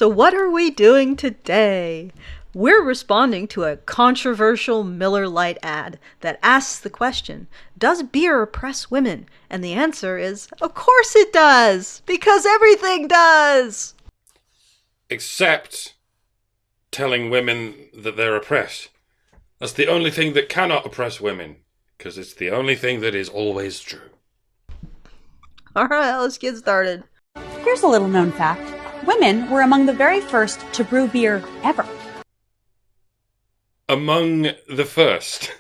So what are we doing today? We're responding to a controversial Miller Lite ad that asks the question, does beer oppress women? And the answer is, of course it does, because everything does. Except telling women that they're oppressed. That's the only thing that cannot oppress women, because it's the only thing that is always true. All right, let's get started. Here's a little known fact. Women were among the very first to brew beer ever. Among the first.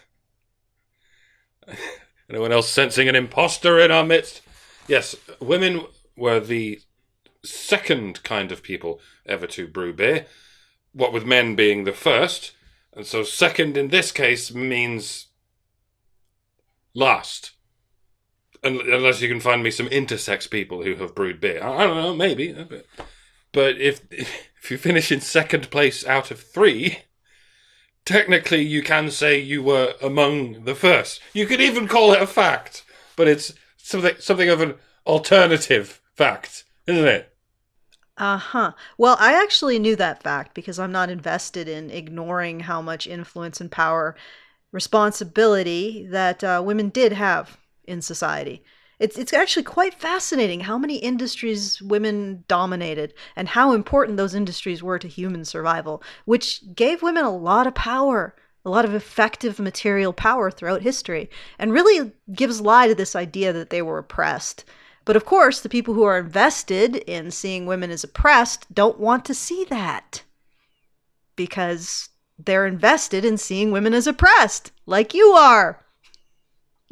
Anyone else sensing an imposter in our midst? Yes, women were the second kind of people ever to brew beer, what with men being the first, and so second in this case means last. Unless you can find me some intersex people who have brewed beer. I don't know, maybe. But if you finish in second place out of 3, technically you can say you were among the first. You could even call it a fact, but it's something of an alternative fact, isn't it? Uh-huh. Well, I actually knew that fact because I'm not invested in ignoring how much influence and power, responsibility that women did have in society. It's actually quite fascinating how many industries women dominated and how important those industries were to human survival, which gave women a lot of power, a lot of effective material power throughout history, and really gives lie to this idea that they were oppressed. But of course, the people who are invested in seeing women as oppressed don't want to see that because they're invested in seeing women as oppressed, like you are.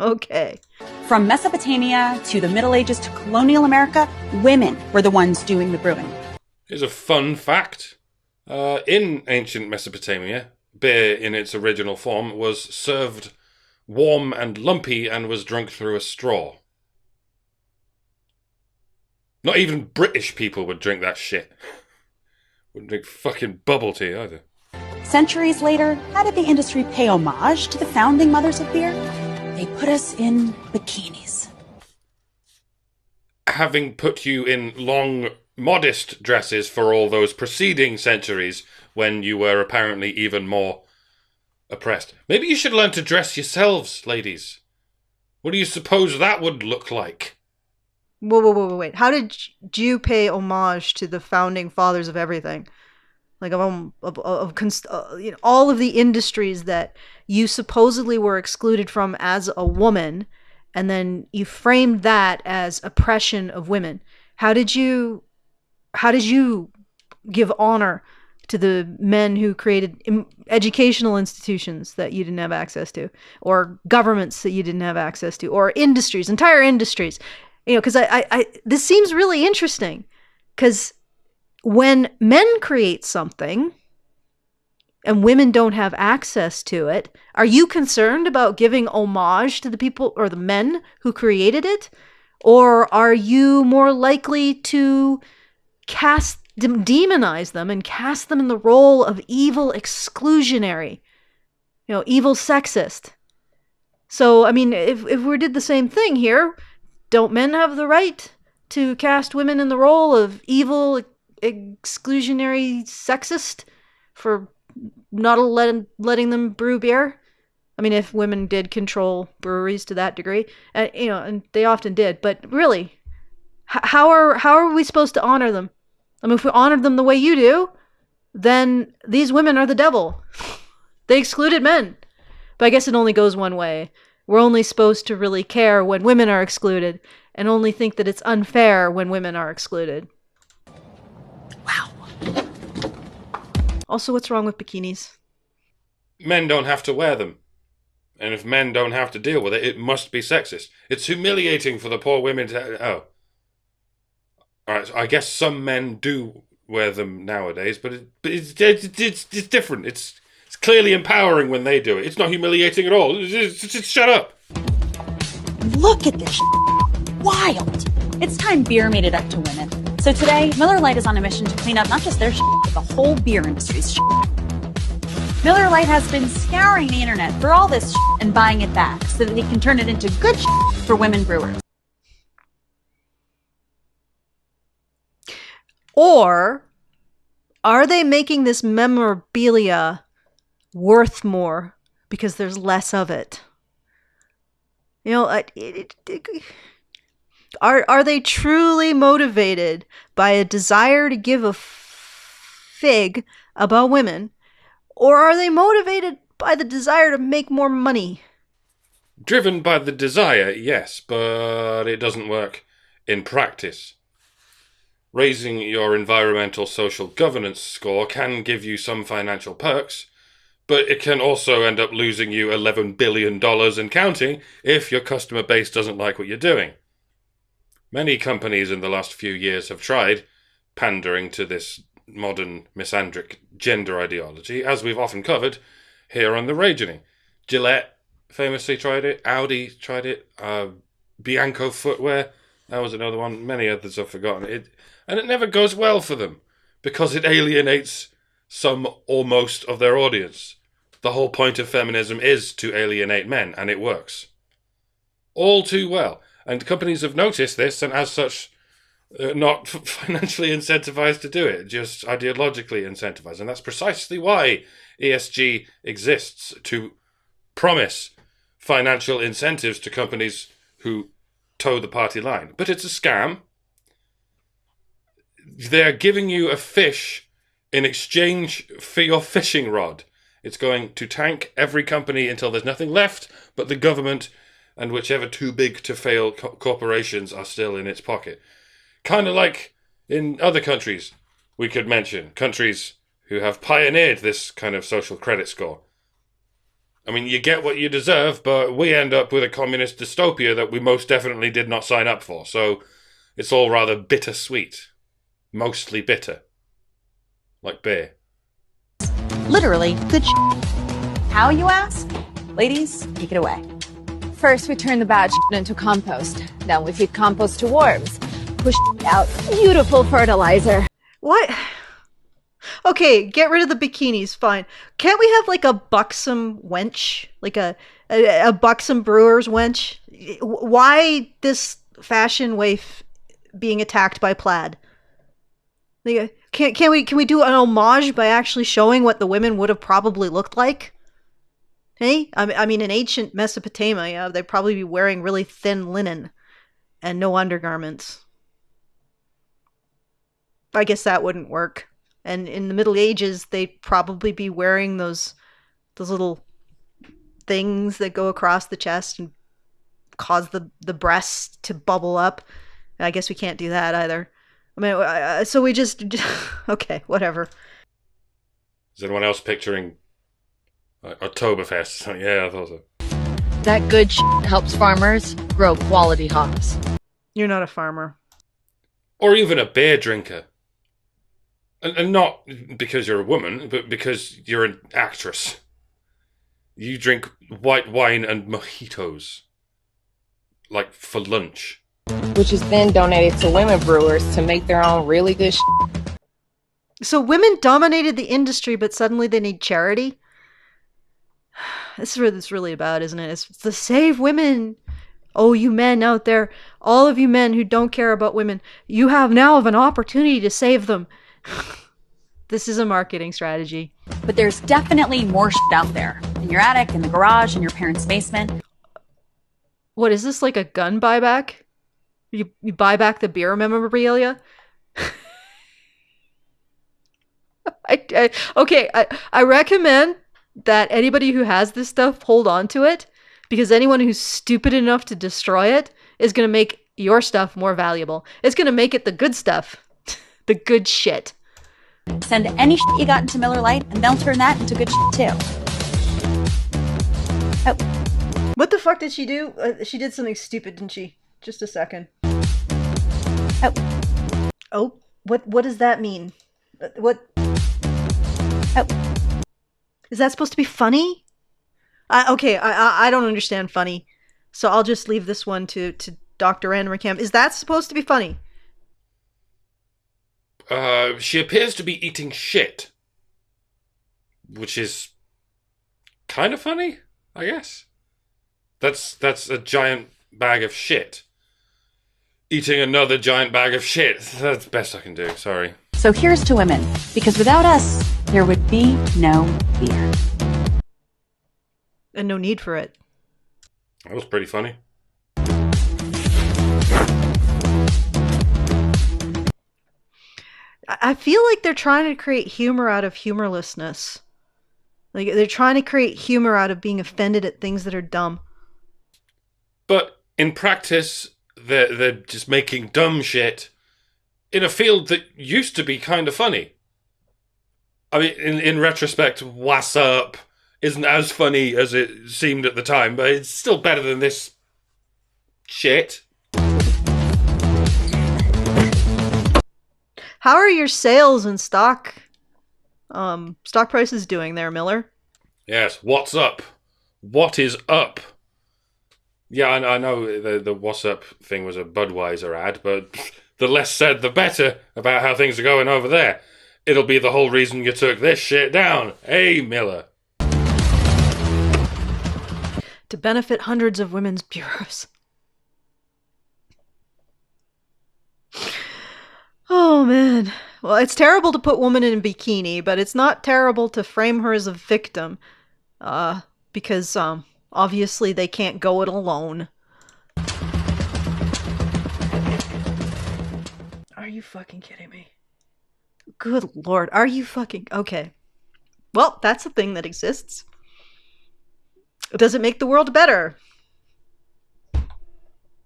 Okay. From Mesopotamia to the Middle Ages to colonial America, women were the ones doing the brewing. Here's a fun fact. In ancient Mesopotamia, beer in its original form was served warm and lumpy and was drunk through a straw. Not even British people would drink that shit. Wouldn't drink fucking bubble tea either. Centuries later, how did the industry pay homage to the founding mothers of beer? They put us in bikinis. Having put you in long, modest dresses for all those preceding centuries when you were apparently even more oppressed. Maybe you should learn to dress yourselves, ladies. What do you suppose that would look like? Wait. How did you pay homage to the founding fathers of everything? Like all of the industries that you supposedly were excluded from as a woman, and then you framed that as oppression of women. How did you give honor to the men who created educational institutions that you didn't have access to, or governments that you didn't have access to, or industries, entire industries? Because I this seems really interesting, because when men create something and women don't have access to it, are you concerned about giving homage to the people or the men who created it? Or are you more likely to demonize them and cast them in the role of evil exclusionary, evil sexist? So, I mean, if we did the same thing here, don't men have the right to cast women in the role of evil exclusionary sexist for not letting them brew beer? I mean, if women did control breweries to that degree, and they often did, but really, how are we supposed to honor them? I mean, if we honored them the way you do, then these women are the devil. They excluded men. But I guess it only goes one way. We're only supposed to really care when women are excluded, and only think that it's unfair when women are excluded. Wow. Also, what's wrong with bikinis? Men don't have to wear them. And if men don't have to deal with it, it must be sexist. It's humiliating for the poor women to... Oh. Alright, so I guess some men do wear them nowadays, but it's different. It's clearly empowering when they do it. It's not humiliating at all. Just shut up. Look at this wild. It's time beer made it up to women. So today, Miller Lite is on a mission to clean up not just their but the whole beer industry's Miller Lite has been scouring the internet for all this and buying it back so that they can turn it into good for women brewers. Or Are they making this memorabilia worth more because there's less of it? You know, are they truly motivated by a desire to give a fig about women, or are they motivated by the desire to make more money? Driven by the desire, yes, but it doesn't work in practice. Raising your environmental social governance score can give you some financial perks, but it can also end up losing you $11 billion and counting if your customer base doesn't like what you're doing. Many companies in the last few years have tried pandering to this modern misandric gender ideology, as we've often covered here on the Ragening. Gillette famously tried it, Audi tried it, Bianco Footwear, that was another one, many others I've forgotten. And it never goes well for them, because it alienates some or most of their audience. The whole point of feminism is to alienate men, and it works. All too well. And companies have noticed this, and as such, not financially incentivized to do it, just ideologically incentivized. And that's precisely why ESG exists, to promise financial incentives to companies who toe the party line. But it's a scam. They're giving you a fish in exchange for your fishing rod. It's going to tank every company until there's nothing left but the government and whichever too big to fail corporations are still in its pocket. Kind of like in other countries we could mention, countries who have pioneered this kind of social credit score. I mean, you get what you deserve, but we end up with a communist dystopia that we most definitely did not sign up for. So it's all rather bittersweet. Mostly bitter. Like beer. Literally, good How, you ask? Ladies, take it away. First, we turn the bad into compost. Then we feed compost to worms. Push out beautiful fertilizer. What? Okay, get rid of the bikinis, fine. Can't we have like a buxom wench? Like a buxom brewer's wench? Why this fashion waif being attacked by plaid? Like, can we do an homage by actually showing what the women would have probably looked like? Hey? I mean, in ancient Mesopotamia, they'd probably be wearing really thin linen and no undergarments. I guess that wouldn't work. And in the Middle Ages, they'd probably be wearing those little things that go across the chest and cause the breasts to bubble up. I guess we can't do that either. I mean, so we just okay, whatever. Is anyone else picturing Oktoberfest? Yeah, I thought so. That good helps farmers grow quality hops. You're not a farmer. Or even a beer drinker. And not because you're a woman, but because you're an actress. You drink white wine and mojitos. Like for lunch. Which is then donated to women brewers to make their own really good So women dominated the industry, but suddenly they need charity? This is what it's really about, isn't it? It's to save women. Oh, you men out there, all of you men who don't care about women, you have now an opportunity to save them. This is a marketing strategy. But there's definitely more out there. In your attic, in the garage, in your parents' basement. What, is this like a gun buyback? You buy back the beer memorabilia? I recommend that anybody who has this stuff hold on to it, because anyone who's stupid enough to destroy it is going to make your stuff more valuable. It's going to make it the good stuff. The good shit. Send any shit you got into Miller Lite, and they'll turn that into good shit too. Oh. What the fuck did she do? She did something stupid, didn't she? Just a second. Oh. Oh? What does that mean? What? Oh. Is that supposed to be funny? I don't understand funny. So I'll just leave this one to Dr. Anne Rickham. Is that supposed to be funny? She appears to be eating shit. Which is kind of funny, I guess. That's a giant bag of shit. Eating another giant bag of shit. That's the best I can do, sorry. So here's to women, because without us, there would be no beer. And no need for it. That was pretty funny. I feel like they're trying to create humor out of humorlessness. Like, they're trying to create humor out of being offended at things that are dumb. But in practice, they're just making dumb shit in a field that used to be kind of funny. I mean, in retrospect, what's up isn't as funny as it seemed at the time, but it's still better than this shit. How are your sales and stock prices doing there, Miller? Yes, what's up? What is up? Yeah, I know the what's up thing was a Budweiser ad, but the less said, the better about how things are going over there. It'll be the whole reason you took this shit down. Hey, Miller. To benefit hundreds of women's bureaus. Oh, man. Well, it's terrible to put woman in a bikini, but it's not terrible to frame her as a victim. Because, obviously they can't go it alone. Are you fucking kidding me? Good Lord, are you fucking... Okay. Well, that's a thing that exists. Does it make the world better?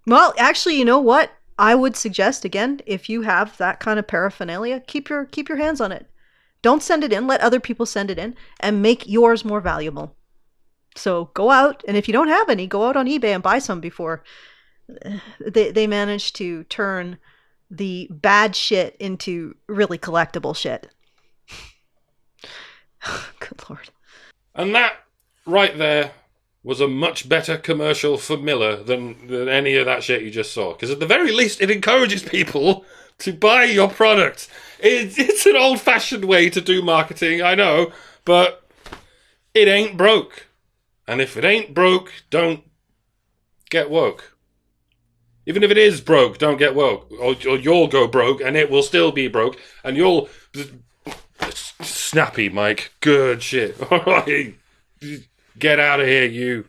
Well, actually, you know what? I would suggest, again, if you have that kind of paraphernalia, keep your hands on it. Don't send it in. Let other people send it in and make yours more valuable. So go out, and if you don't have any, go out on eBay and buy some before they manage to turn the bad shit into really collectible shit. Good Lord. And that right there was a much better commercial for Miller than any of that shit you just saw. Because at the very least, it encourages people to buy your product. It's an old-fashioned way to do marketing, I know, but it ain't broke. And if it ain't broke, don't get woke. Even if it is broke, don't get woke. Or you'll go broke, and it will still be broke, and you'll... Snappy, Mike. Good shit. All right. Get out of here, you.